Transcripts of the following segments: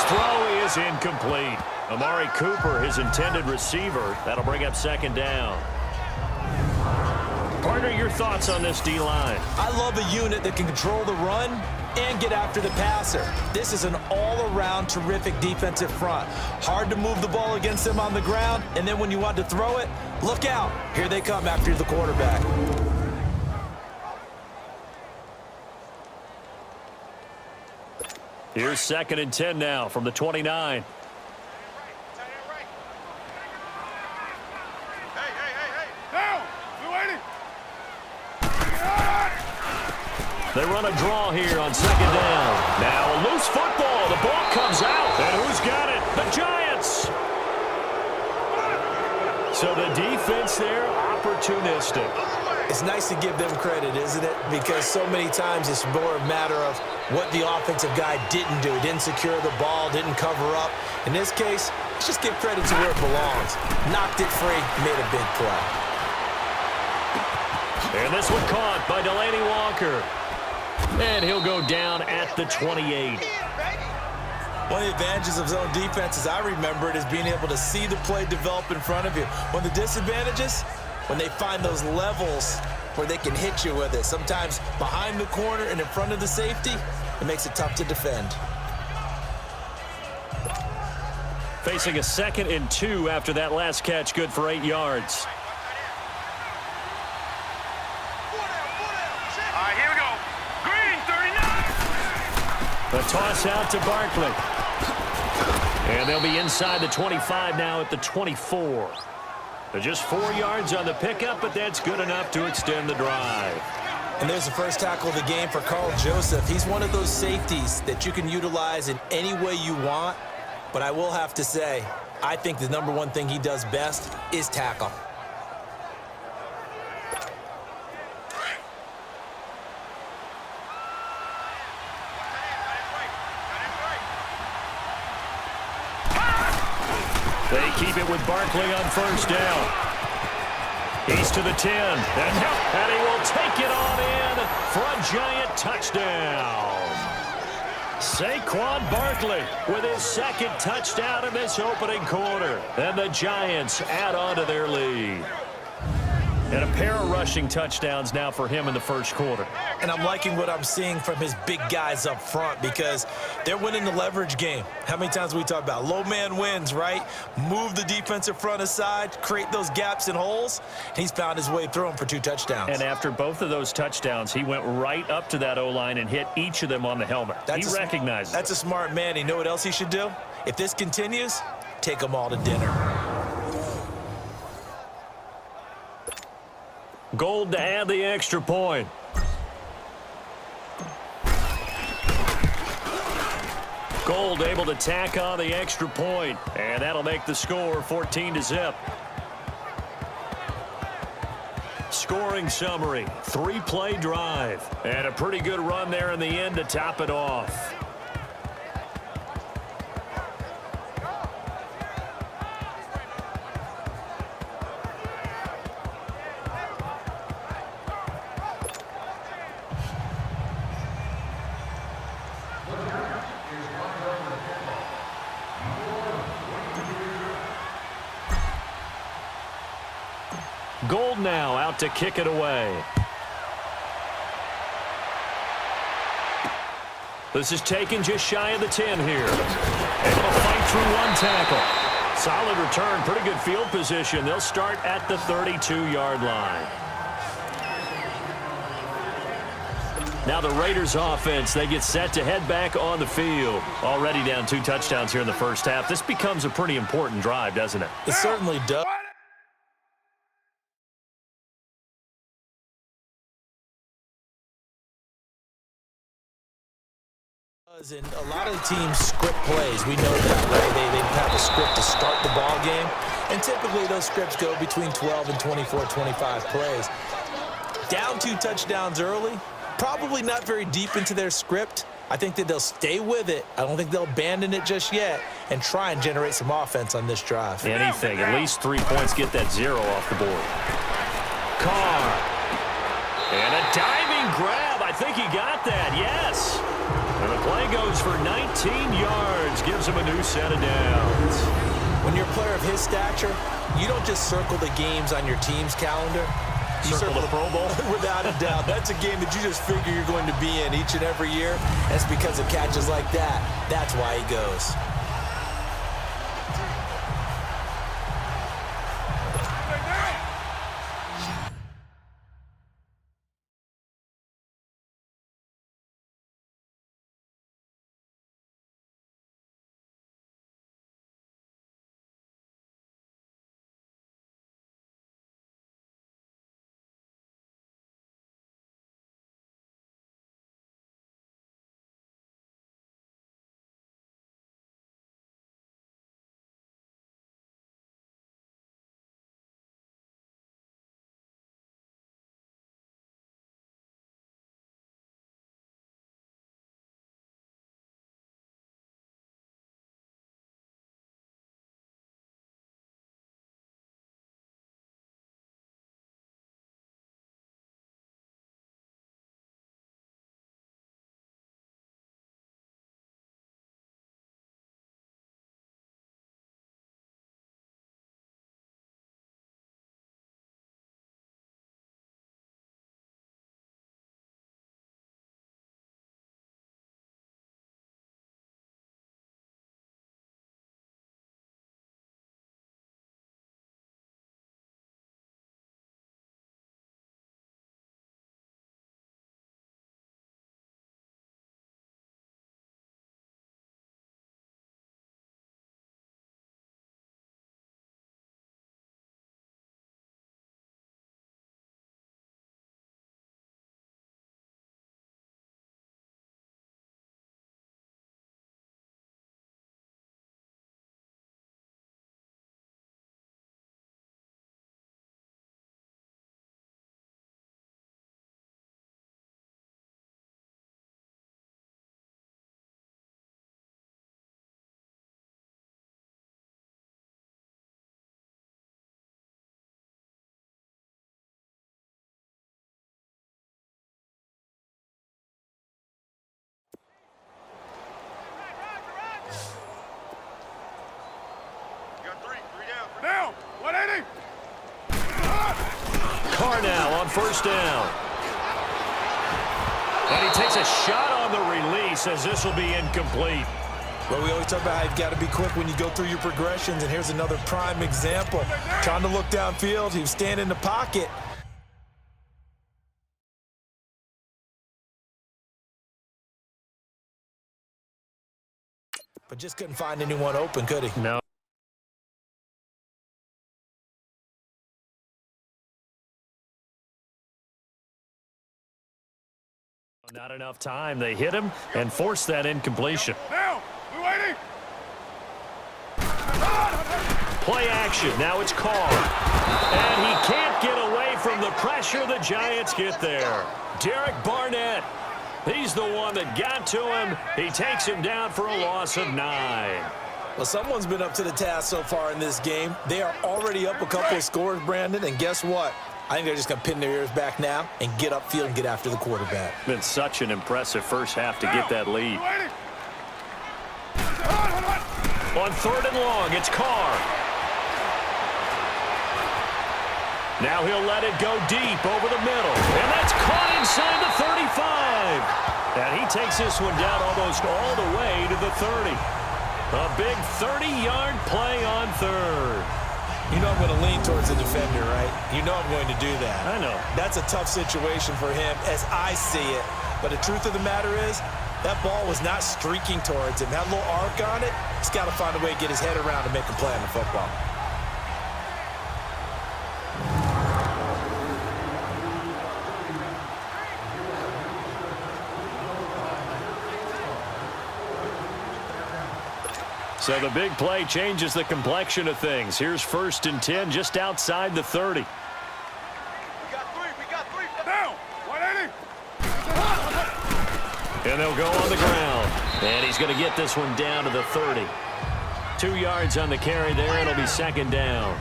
His throw is incomplete. Amari Cooper, his intended receiver. That'll bring up second down. Partner, your thoughts on this D-line? I love a unit that can control the run and get after the passer. This is an all-around terrific defensive front. Hard to move the ball against them on the ground, and then when you want to throw it, look out. Here they come after the quarterback. Here's 2nd and 10 now from the 29. They run a draw here on 2nd down. Now a loose football. The ball comes out. And who's got it? The Giants. So the defense there, opportunistic. It's nice to give them credit, isn't it? Because so many times it's more a matter of what the offensive guy didn't do. Didn't secure the ball, didn't cover up. In this case, let's just give credit to where it belongs. Knocked it free, made a big play. And this one caught by Delaney Walker. And he'll go down at the 28. One of the advantages of zone defense, as I remember it, is being able to see the play develop in front of you. One of the disadvantages, when they find those levels where they can hit you with it. Sometimes behind the corner and in front of the safety, it makes it tough to defend. Facing a 2nd and 2 after that last catch, good for 8 yards. All right, here we go. Green, 39. The toss out to Barkley. And they'll be inside the 25 now at the 24. They're just 4 yards on the pickup, but that's good enough to extend the drive. And there's the first tackle of the game for Carl Joseph. He's one of those safeties that you can utilize in any way you want. But I will have to say, I think the number one thing he does best is tackle. They keep it with Barkley on 1st down. He's to the 10. And he will take it on in for a giant touchdown. Saquon Barkley with his 2nd touchdown in this opening quarter. And the Giants add on to their lead. And a pair of rushing touchdowns now for him in the 1st quarter. And I'm liking what I'm seeing from his big guys up front because they're winning the leverage game. How many times we talk about low man wins, right? Move the defensive front aside, create those gaps and holes. He's found his way through them for 2 touchdowns. And after both of those touchdowns, he went right up to that O-line and hit each of them on the helmet. He recognizes it. That's a smart man. You know what else he should do? If this continues, take them all to dinner. Gold to add the extra point. Gold able to tack on the extra point, and that'll make the score 14-0. Scoring summary, 3-play drive, and a pretty good run there in the end to top it off. Gold now out to kick it away. This is taken just shy of the 10 here. Able to fight through 1 tackle. Solid return, pretty good field position. They'll start at the 32-yard line. Now the Raiders offense, they get set to head back on the field. Already down 2 touchdowns here in the 1st half. This becomes a pretty important drive, doesn't it? It certainly does. And a lot of teams script plays. We know that, right? They have a script to start the ball game. And typically those scripts go between 12 and 24, 25 plays. Down 2 touchdowns early, probably not very deep into their script. I think that they'll stay with it. I don't think they'll abandon it just yet and try and generate some offense on this drive. Anything. At least 3 points, get that 0 off the board. Carr. And a diving grab. I think he got that, yes. And the play goes for 19 yards. Gives him a new set of downs. When you're a player of his stature, you don't just circle the games on your team's calendar. You Circle the Pro Bowl? Without a doubt. That's a game that you just figure you're going to be in each and every year. And it's because of catches like that. That's why he goes. Down! 180! Carr now on first down. And he takes a shot on the release as this will be incomplete. Well, we always talk about how you've got to be quick when you go through your progressions, and here's another prime example. Trying to look downfield, he was standing in the pocket. But just couldn't find anyone open, could he? No. Not enough time. They hit him and forced that incompletion. Down! We're waiting! Play action. Now it's Carr. And he can't get away from the pressure. The Giants get there. Derek Barnett. He's the one that got to him. He takes him down for a loss of 9. Well, someone's been up to the task so far in this game. They are already up a couple of scores, Brandon, and guess what? I think they're just going to pin their ears back now and get upfield and get after the quarterback. Been such an impressive first half to get that lead. On third and long, it's Carr. Now he'll let it go deep over the middle. And that's caught inside the 35. And he takes this one down almost all the way to the 30. A big 30-yard play on third. You know I'm going to lean towards the defender, right? You know I'm going to do that. I know. That's a tough situation for him as I see it. But the truth of the matter is, that ball was not streaking towards him. Had a little arc on it. He's got to find a way to get his head around and make a play on the football. So the big play changes the complexion of things. Here's 1st and 10 just outside the 30. We got three. Down! 180! And they'll go on the ground. And he's going to get this one down to the 30. 2 yards on the carry there. It'll be 2nd down.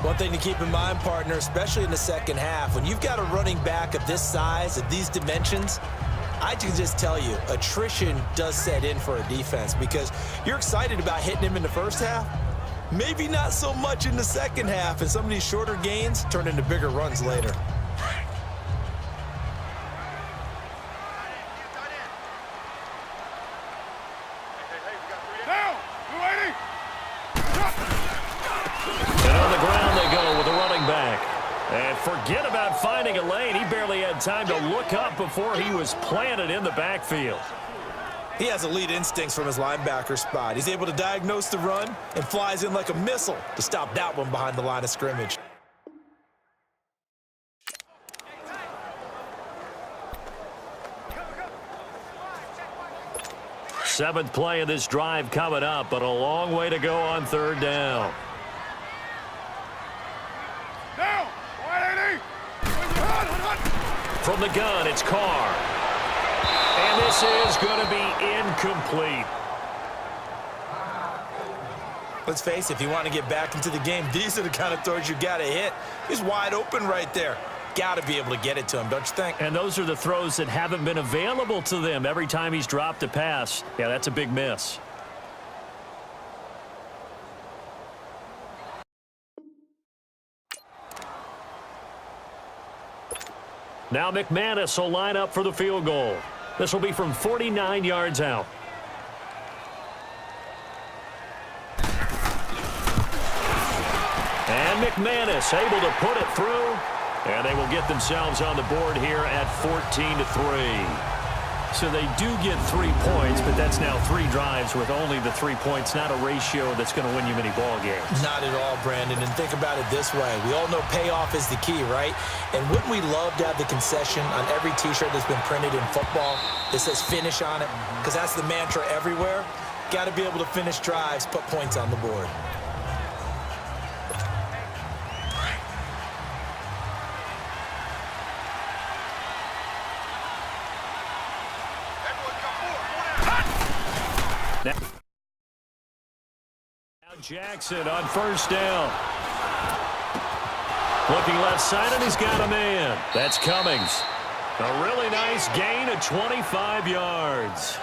One thing to keep in mind, partner, especially in the second half, when you've got a running back of this size, of these dimensions, I can just tell you, attrition does set in for a defense because you're excited about hitting him in the first half. Maybe not so much in the second half, and some of these shorter gains turn into bigger runs later. And on the ground they go with a running back. And forget about finding a lane. He barely had time to look up before he was planted in the backfield. He has elite instincts from his linebacker spot. He's able to diagnose the run and flies in like a missile to stop that one behind the line of scrimmage. Seventh play of this drive coming up, but a long way to go on third down. From the gun, it's Carr. And this is going to be incomplete. Let's face it, if you want to get back into the game, these are the kind of throws you got to hit. He's wide open right there. Got to be able to get it to him, don't you think? And those are the throws that haven't been available to them every time he's dropped a pass. Yeah, that's a big miss. Now McManus will line up for the field goal. This will be from 49 yards out. And McManus able to put it through. And they will get themselves on the board here at 14-3. So they do get 3 points, but that's now 3 drives with only the 3 points, not a ratio that's going to win you many ball games. Not at all, Brandon. And think about it this way. We all know payoff is the key, right? And wouldn't we love to have the concession on every T-shirt that's been printed in football that says finish on it? Because that's the mantra everywhere. Got to be able to finish drives, put points on the board. Now Jackson on first down. Looking left side, and he's got a man. That's Cummings. A really nice gain of 25 yards.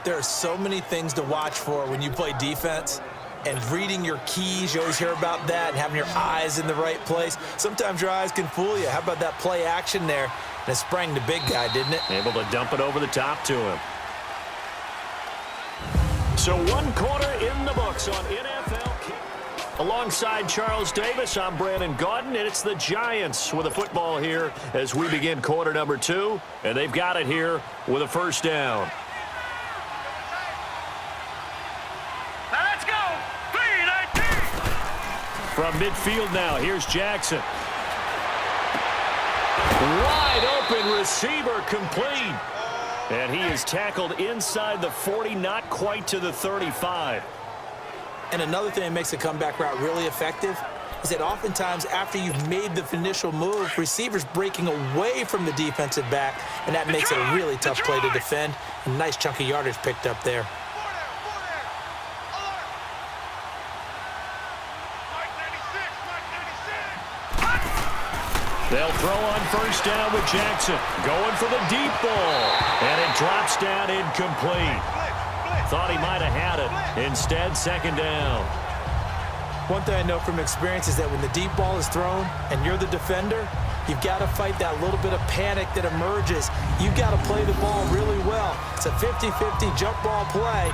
There are so many things to watch for when you play defense. And reading your keys, you always hear about that, and having your eyes in the right place. Sometimes your eyes can fool you. How about that play action there? And it sprang the big guy, didn't it? Able to dump it over the top to him. So 1 quarter in the books on NFL Kick. Alongside Charles Davis, I'm Brandon Gaudin, and it's the Giants with a football here as we begin quarter number 2. And they've got it here with a first down. From midfield now, here's Jackson. Wide open receiver complete. And he is tackled inside the 40, not quite to the 35. And another thing that makes a comeback route really effective is that oftentimes after you've made the initial move, receivers breaking away from the defensive back, and that makes it a really tough play to defend. A nice chunk of yardage picked up there. They'll throw on first down with Jackson. Going for the deep ball. And it drops down incomplete. Thought he might have had it. Instead, second down. One thing I know from experience is that when the deep ball is thrown and you're the defender, you've got to fight that little bit of panic that emerges. You've got to play the ball really well. It's a 50-50 jump ball play.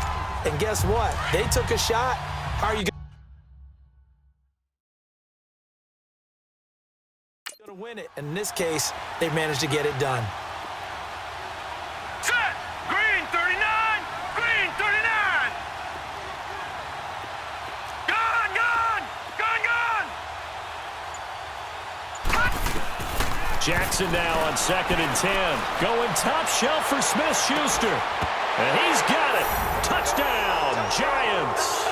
And guess what? They took a shot. How are you going to win it? In this case, they managed to get it done. Set! Green 39! Green 39! Gone! Gone! Gone! Gone! Jackson now on 2nd and 10. Going top shelf for Smith-Schuster. And he's got it. Touchdown, Giants.